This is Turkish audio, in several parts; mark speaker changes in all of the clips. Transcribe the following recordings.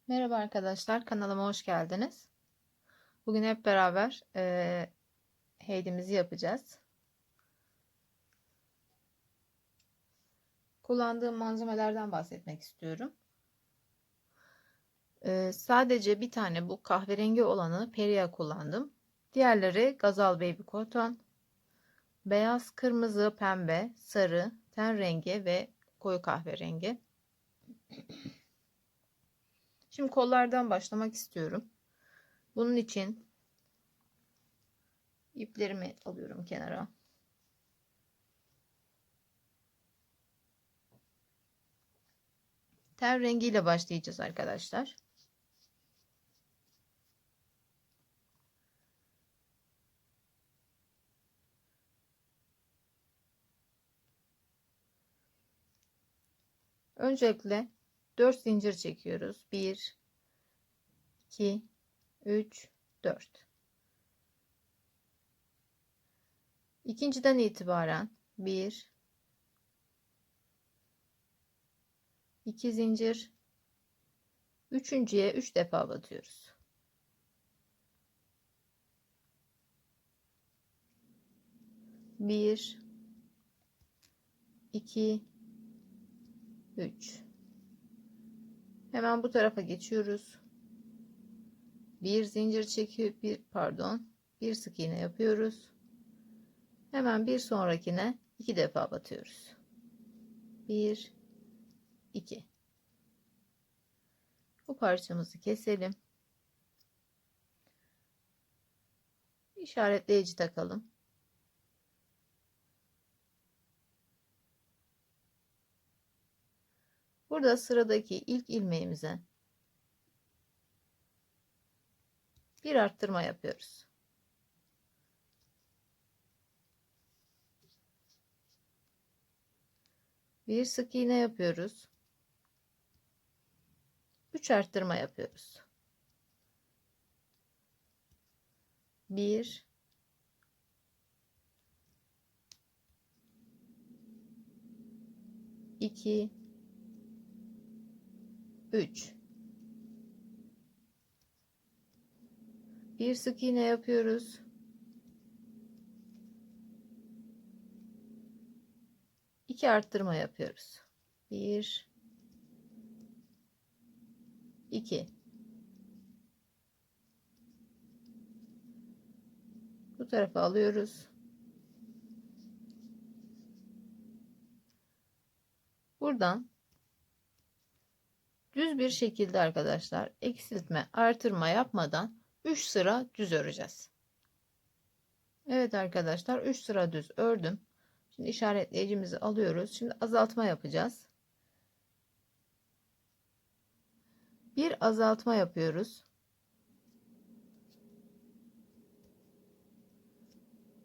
Speaker 1: Merhaba arkadaşlar, kanalıma hoş geldiniz. Bugün hep beraber Heidi'mizi yapacağız. Kullandığım malzemelerden bahsetmek istiyorum. Sadece bir tane bu kahverengi olanı Peria kullandım. Diğerleri Gazal Baby Cotton, beyaz, kırmızı, pembe, sarı, ten rengi ve koyu kahverengi. Şimdi kollardan başlamak istiyorum. Bunun için iplerimi alıyorum kenara. Ten rengiyle başlayacağız arkadaşlar. Öncelikle 4 zincir çekiyoruz. 1, 2, 3, 4. İkinciden itibaren 1, 2 zincir, üçüncüye 3 defa batıyoruz. Bir, iki, üç. Hemen bu tarafa geçiyoruz. Bir zincir çekiyor, bir sık iğne yapıyoruz. Hemen bir sonrakine 2 defa batıyoruz. 1, 2. Bu parçamızı keselim. İşaretleyici takalım. Burada sıradaki ilk ilmeğimize bir arttırma yapıyoruz. Bir sık iğne yapıyoruz. 3 arttırma yapıyoruz. 1, 2, 3. Bir sık iğne yapıyoruz. 2 arttırma yapıyoruz. 1, 2. Bu tarafa alıyoruz. Buradan düz bir şekilde arkadaşlar eksiltme, artırma yapmadan 3 sıra düz öreceğiz. Evet arkadaşlar 3 sıra düz ördüm. Şimdi işaretleyicimizi alıyoruz. Şimdi azaltma yapacağız. Bir azaltma yapıyoruz.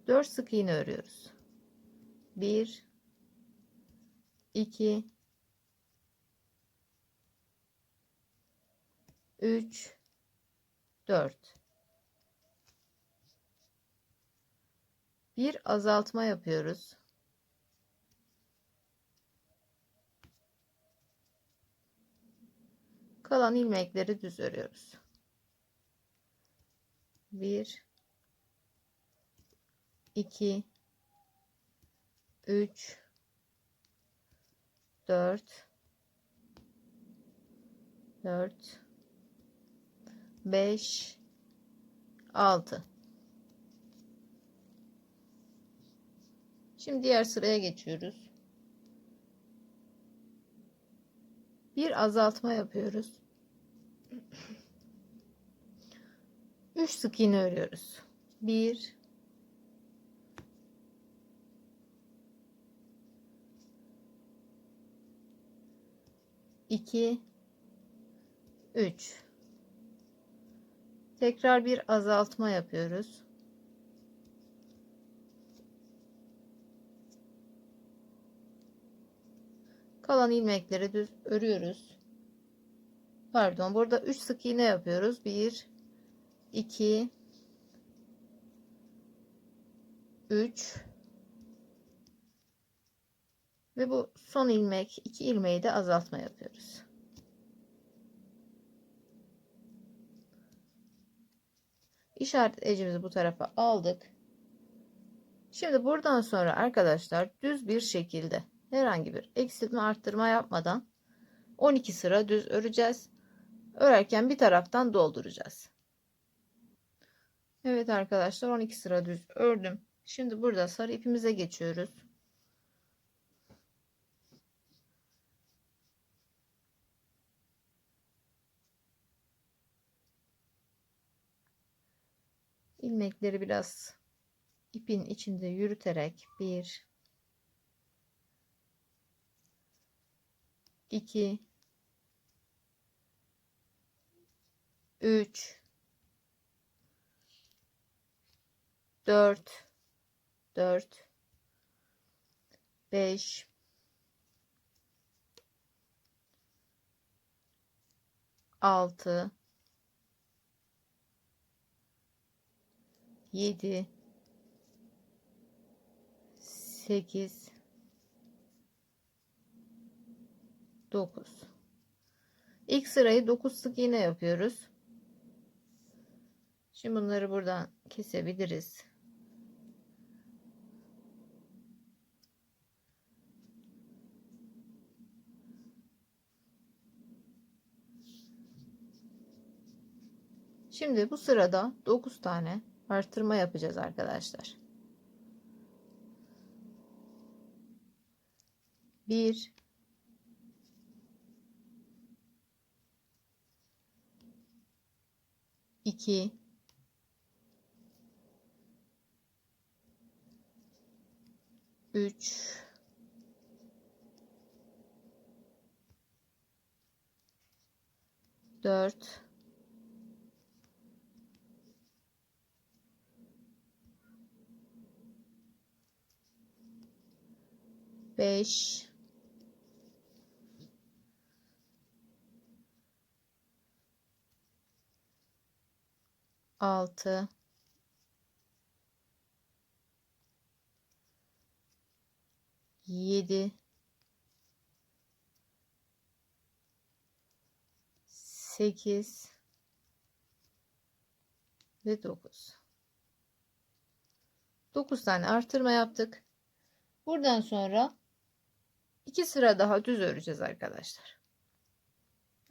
Speaker 1: 4 sık iğne örüyoruz. 1, 2, 3, 4. Bir azaltma yapıyoruz. Kalan ilmekleri düz örüyoruz. 1, 2, 3, 4, 5, 6. Şimdi diğer sıraya geçiyoruz. Bir azaltma yapıyoruz. 3 sık iğne örüyoruz. 1, 2, 3. Tekrar bir azaltma yapıyoruz. Kalan ilmekleri düz örüyoruz. Pardon, burada 3 sık iğne yapıyoruz. 1, 2, 3 ve bu son ilmek, 2 ilmeği de azaltma yapıyoruz. İşaretleyicimizi bu tarafa aldık. Şimdi buradan sonra arkadaşlar düz bir şekilde herhangi bir eksiltme arttırma yapmadan 12 sıra düz öreceğiz. Örerken bir taraftan dolduracağız. Evet arkadaşlar 12 sıra düz ördüm. Şimdi burada sarı ipimize geçiyoruz. İlmekleri biraz ipin içinde yürüterek 1 2 3 4 5 6 7 8 9. İlk sırayı 9 sık iğne yapıyoruz. Şimdi bunları buradan kesebiliriz. Şimdi bu sırada 9 tane artırma yapacağız arkadaşlar. 1 2 3 4 5 6 7 8 ve 9. 9 tane artırma yaptık. Buradan sonra 2 sıra daha düz öreceğiz arkadaşlar.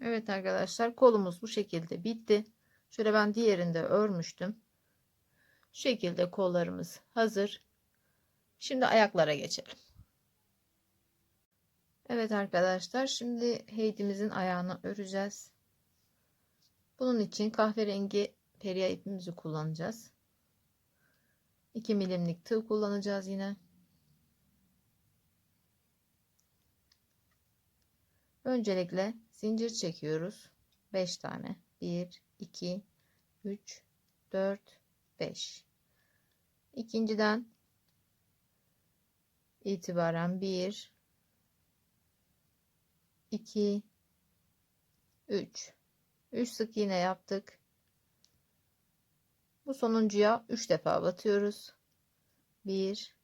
Speaker 1: Evet arkadaşlar kolumuz bu şekilde bitti. Şöyle ben diğerinde örmüştüm. Şu şekilde kollarımız hazır. Şimdi ayaklara geçelim. Evet arkadaşlar şimdi Heidi'mizin ayağını öreceğiz. Bunun için kahverengi periya ipimizi kullanacağız. 2 milimlik tığ kullanacağız yine. Öncelikle zincir çekiyoruz. 5 tane. 1 2 3 4 5. İkinciden itibaren 1 2 3 3 sık iğne yaptık. Bu sonuncuya 3 defa batıyoruz. 1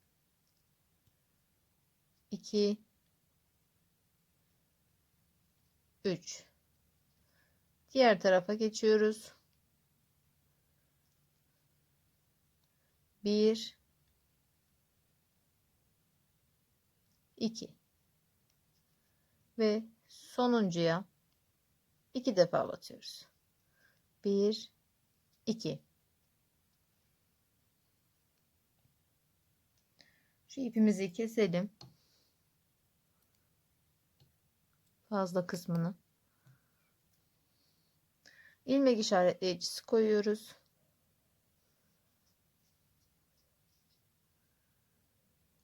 Speaker 1: 2 3. Diğer tarafa geçiyoruz. 1 2 ve sonuncuya 2 defa batıyoruz. 1 2. Şu ipimizi keselim. Fazla kısmını. İlmek işaretleyicisi koyuyoruz.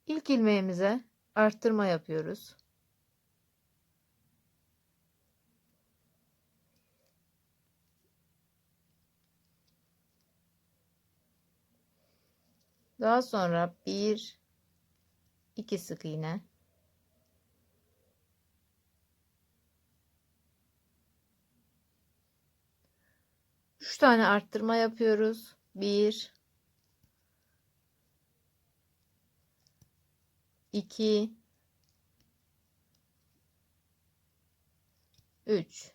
Speaker 1: İlk ilmeğimize arttırma yapıyoruz. Daha sonra 1 2 sık iğne. Üç tane arttırma yapıyoruz. 1 2 3.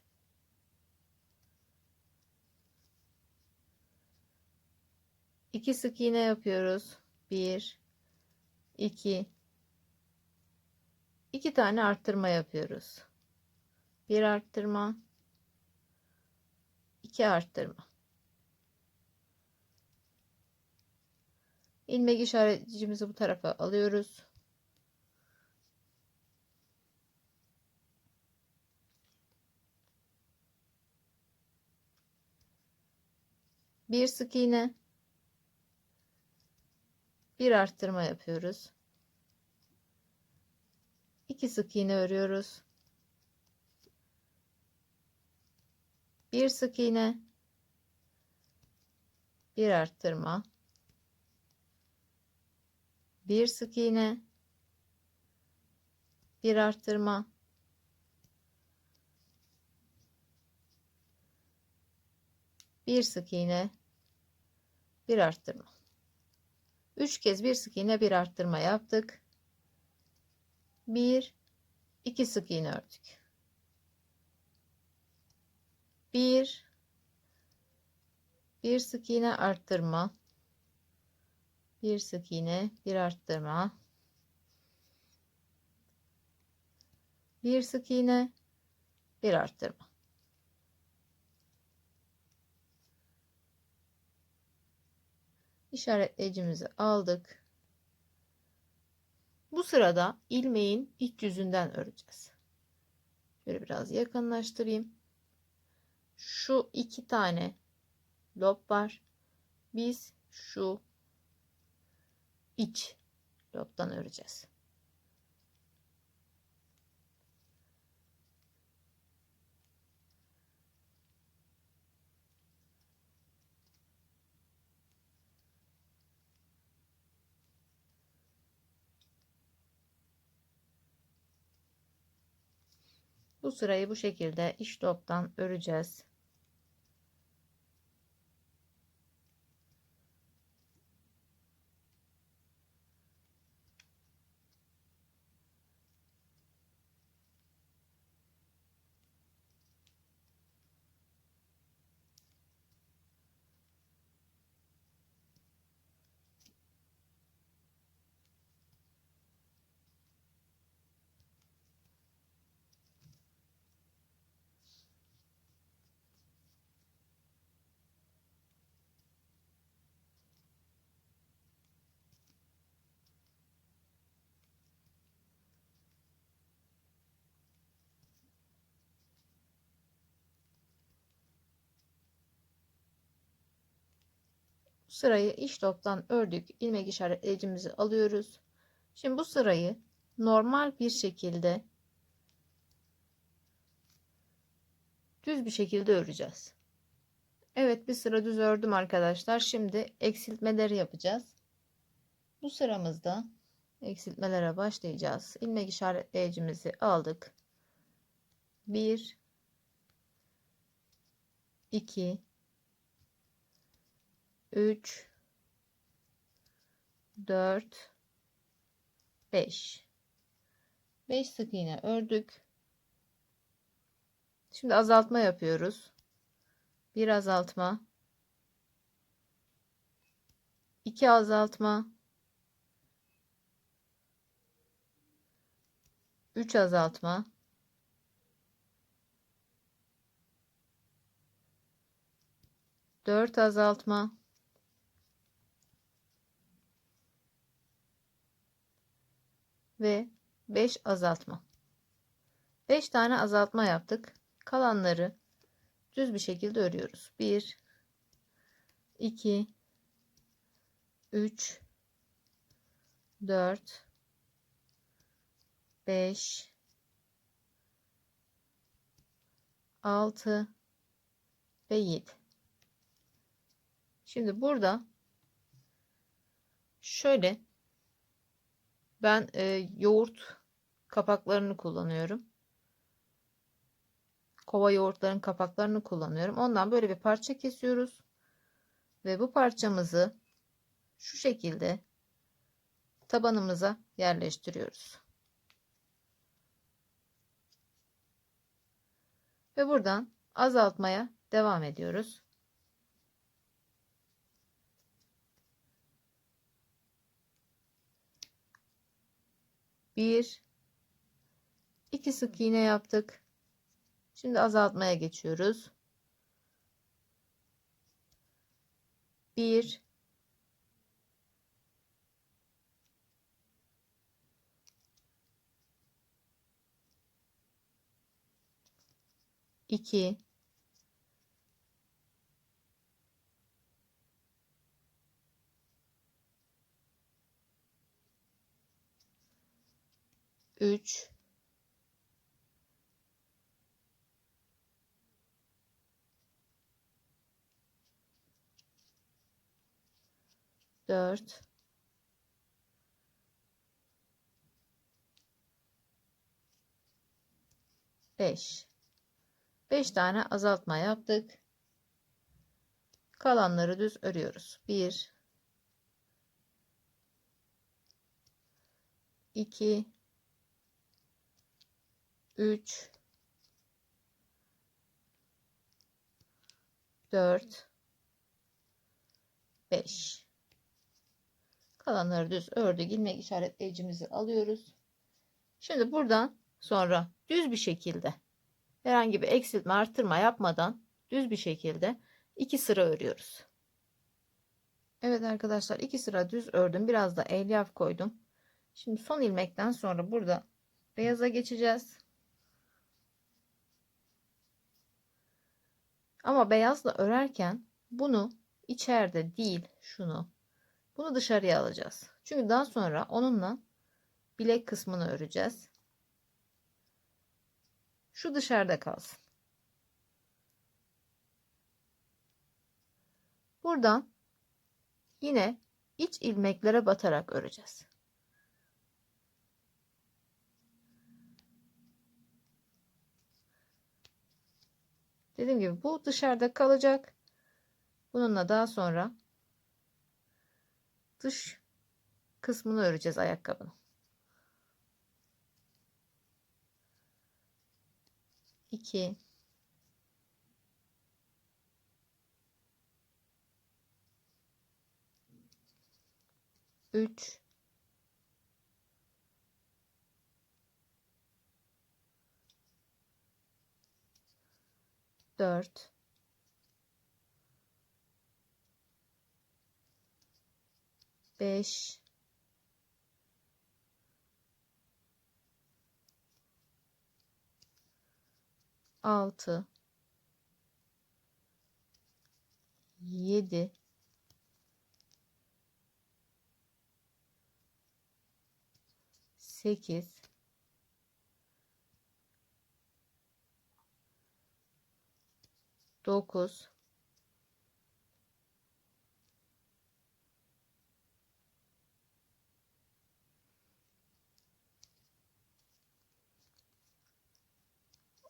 Speaker 1: 2 sık iğne yapıyoruz. 1 2 2 tane arttırma yapıyoruz. 1 arttırma, 2 arttırma. İlmek işaretçimizi bu tarafa alıyoruz. Bir sık iğne, bir arttırma yapıyoruz. 2 sık iğne örüyoruz. Bir sık iğne, bir arttırma, bir sık iğne, bir arttırma, bir sık iğne, bir arttırma. 3 kez bir sık iğne, bir arttırma yaptık. 1 2 sık iğne ördük. 1 sık iğne arttırma, bir sık iğne, bir arttırma, bir sık iğne, bir arttırma. İşaretleyicimizi aldık. Bu sırada ilmeğin iç yüzünden öreceğiz. Şöyle biraz yakınlaştırayım. Şu 2 tane lob var. Biz şu iç lobdan öreceğiz. Bu sırayı bu şekilde iç lobdan öreceğiz. Sırayı iç lobdan ördük. İlmek işaretleyicimizi alıyoruz. Şimdi bu sırayı normal bir şekilde düz bir şekilde öreceğiz. Evet, bir sıra düz ördüm arkadaşlar. Şimdi eksiltmeleri yapacağız. Bu sıramızda eksiltmelere başlayacağız. İlmek işaretleyicimizi aldık. 1 2 3 4 5 sık iğne ördük. Şimdi azaltma yapıyoruz. Bir azaltma, 2 azaltma, 3 azaltma, 4 azaltma, ve 5 azaltma. 5 tane azaltma yaptık. Kalanları düz bir şekilde örüyoruz. 1 2 3 4 5 6 ve 7. Şimdi burada şöyle ben yoğurt kapaklarını kullanıyorum. Kova yoğurtların kapaklarını kullanıyorum. Ondan böyle bir parça kesiyoruz. Ve bu parçamızı şu şekilde tabanımıza yerleştiriyoruz. Ve buradan azaltmaya devam ediyoruz. 1, 2 sık iğne yaptık. Şimdi azaltmaya geçiyoruz. 1, 2, 3, 4, 5. 5 tane azaltma yaptık. Kalanları düz örüyoruz. 1, 2, 3, 4, 5. Kalanları düz ördük. İlmek işaretleyicimizi alıyoruz. Şimdi buradan sonra düz bir şekilde herhangi bir eksiltme artırma yapmadan düz bir şekilde 2 sıra örüyoruz. Evet arkadaşlar, 2 sıra düz ördüm. Biraz da elyaf koydum. Şimdi son ilmekten sonra burada beyaza geçeceğiz. Ama beyazla örerken bunu içeride değil, bunu dışarıya alacağız. Çünkü daha sonra onunla bilek kısmını öreceğiz. Şu dışarıda kalsın. Buradan yine iç ilmeklere batarak öreceğiz. Dediğim gibi bu dışarıda kalacak. Bununla daha sonra dış kısmını öreceğiz ayakkabının. 2, 3, 4, 5, 6, 7, 8, 9,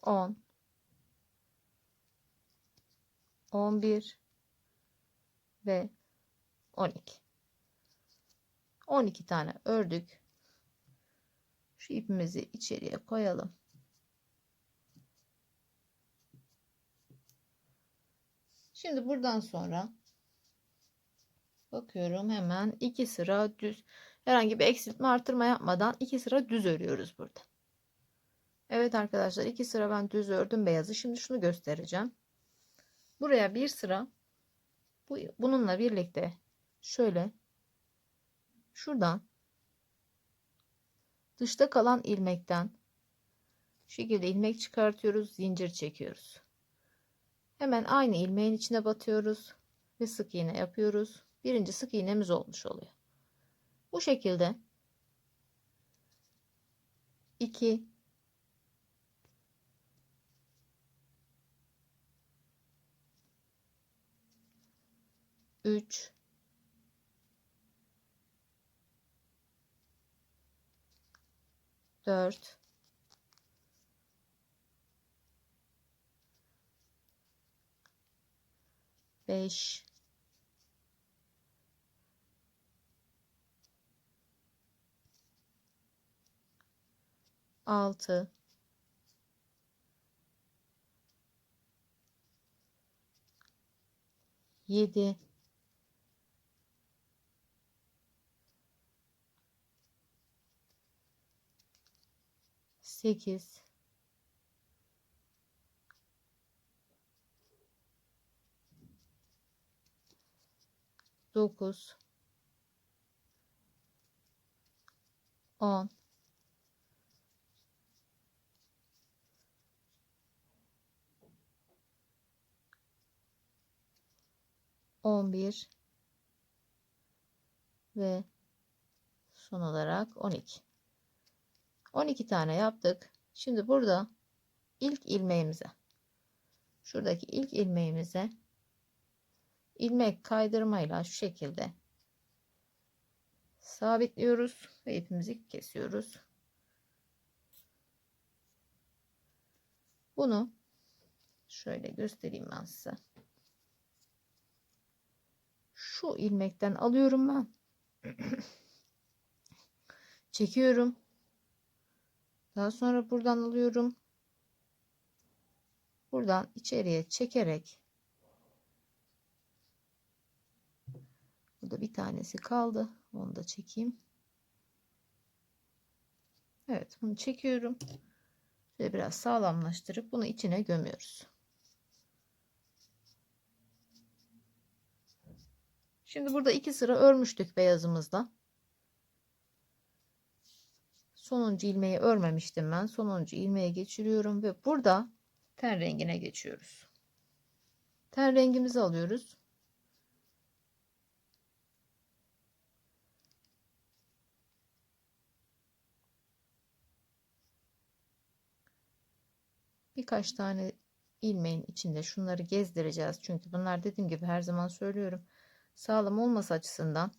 Speaker 1: 10, 11 ve 12. 12 tane ördük. Şu ipimizi içeriye koyalım. Şimdi buradan sonra bakıyorum, hemen 2 sıra düz, herhangi bir eksiltme artırma yapmadan 2 sıra düz örüyoruz burada. Evet arkadaşlar, 2 sıra ben düz ördüm beyazı. Şimdi şunu göstereceğim. Buraya bir sıra bununla birlikte şöyle şuradan dışta kalan ilmekten şu şekilde ilmek çıkartıyoruz, zincir çekiyoruz. Hemen aynı ilmeğin içine batıyoruz ve sık iğne yapıyoruz. Birinci sık iğnemiz olmuş oluyor. Bu şekilde 2, 3, 4, 5, 6, 7, 8, 9, 10, 11 ve son olarak 12. 12 tane yaptık. Şimdi burada ilk ilmeğimize, şuradaki ilk ilmeğimize ilmek kaydırmayla şu şekilde sabitliyoruz ve ipimizi kesiyoruz. Bunu şöyle göstereyim ben size. Şu ilmekten alıyorum ben. Çekiyorum. Daha sonra buradan alıyorum. Buradan içeriye çekerek, burada bir tanesi kaldı. Onu da çekeyim. Evet, bunu çekiyorum. Ve biraz sağlamlaştırıp bunu içine gömüyoruz. Şimdi burada 2 sıra örmüştük beyazımızla. Sonuncu ilmeği örmemiştim ben. Sonuncu ilmeğe geçiriyorum ve burada ten rengine geçiyoruz. Ten rengimizi alıyoruz. Birkaç tane ilmeğin içinde şunları gezdireceğiz. Çünkü bunlar, dediğim gibi, her zaman söylüyorum, sağlam olması açısından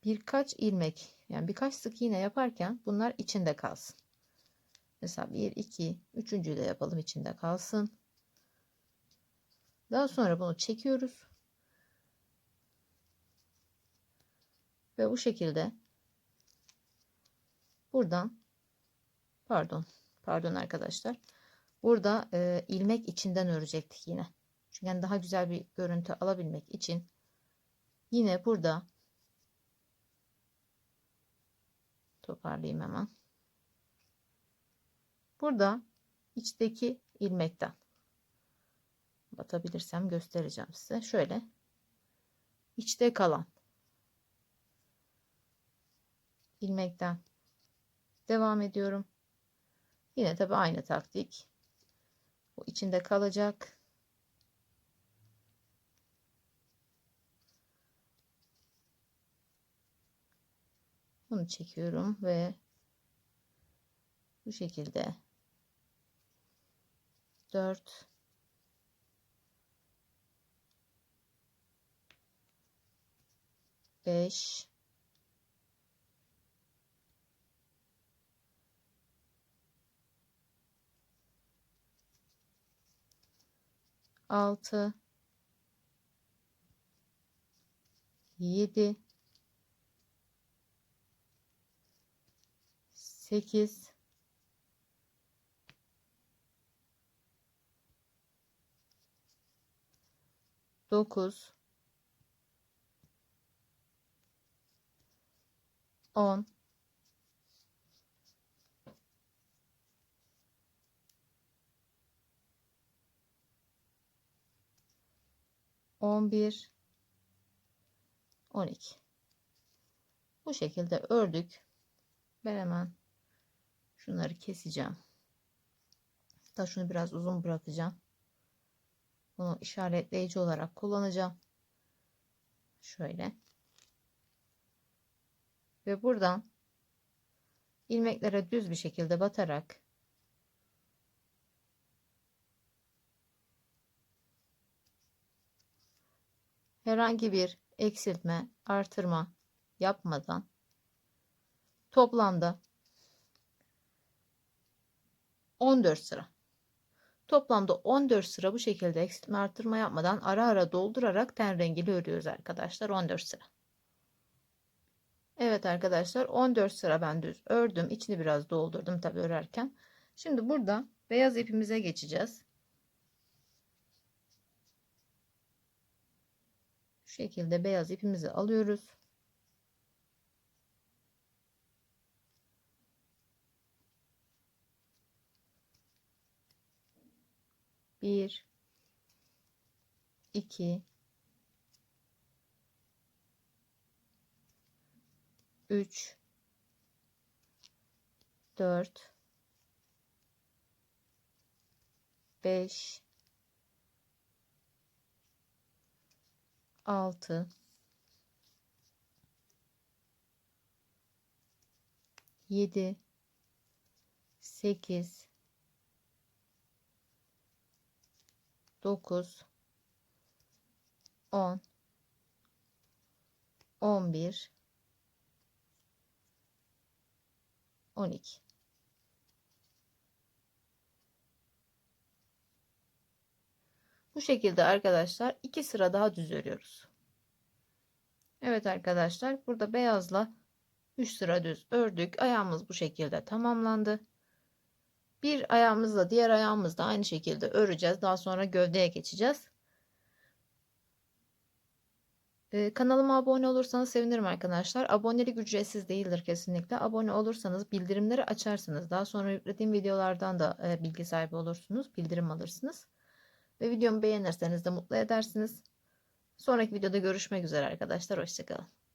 Speaker 1: birkaç ilmek, yani birkaç sık iğne yaparken bunlar içinde kalsın. Mesela 1, 2, üçüncüyü de yapalım, içinde kalsın. Daha sonra bunu çekiyoruz. Ve bu şekilde buradan, pardon arkadaşlar, burada ilmek içinden örecektik yine. Çünkü yani daha güzel bir görüntü alabilmek için yine burada toparlayayım hemen. Burada içteki ilmekten batabilirsem göstereceğim size. Şöyle içte kalan ilmekten devam ediyorum. Yine tabi aynı taktik. Bu içinde kalacak. Bunu çekiyorum ve bu şekilde 4, 5, 6, 7, 8, 9, 10, 11, 12. Bu şekilde ördük. Ben hemen şunları keseceğim. Hatta şunu biraz uzun bırakacağım. Bunu işaretleyici olarak kullanacağım. Şöyle. Ve buradan ilmeklere düz bir şekilde batarak herhangi bir eksiltme, artırma yapmadan toplamda 14 sıra. Toplamda 14 sıra bu şekilde eksiltme, artırma yapmadan ara ara doldurarak ten rengini örüyoruz arkadaşlar. 14 sıra. Evet arkadaşlar, 14 sıra ben düz ördüm. İçini biraz doldurdum tabi örerken. Şimdi burada beyaz ipimize geçeceğiz. Şu şekilde beyaz ipimizi alıyoruz. 1 2 3 4 5 6 7 8 9 10 11 12. Bu şekilde arkadaşlar 2 sıra daha düz örüyoruz. Evet arkadaşlar, burada beyazla 3 sıra düz ördük. Ayağımız bu şekilde tamamlandı. Bir ayağımızla diğer ayağımızla aynı şekilde öreceğiz. Daha sonra gövdeye geçeceğiz. Kanalıma abone olursanız sevinirim arkadaşlar. Abonelik ücretsiz değildir kesinlikle. Abone olursanız bildirimleri açarsınız. Daha sonra yüklediğim videolardan da bilgi sahibi olursunuz. Bildirim alırsınız. Ve videomu beğenirseniz de mutlu edersiniz. Sonraki videoda görüşmek üzere arkadaşlar. Hoşçakalın.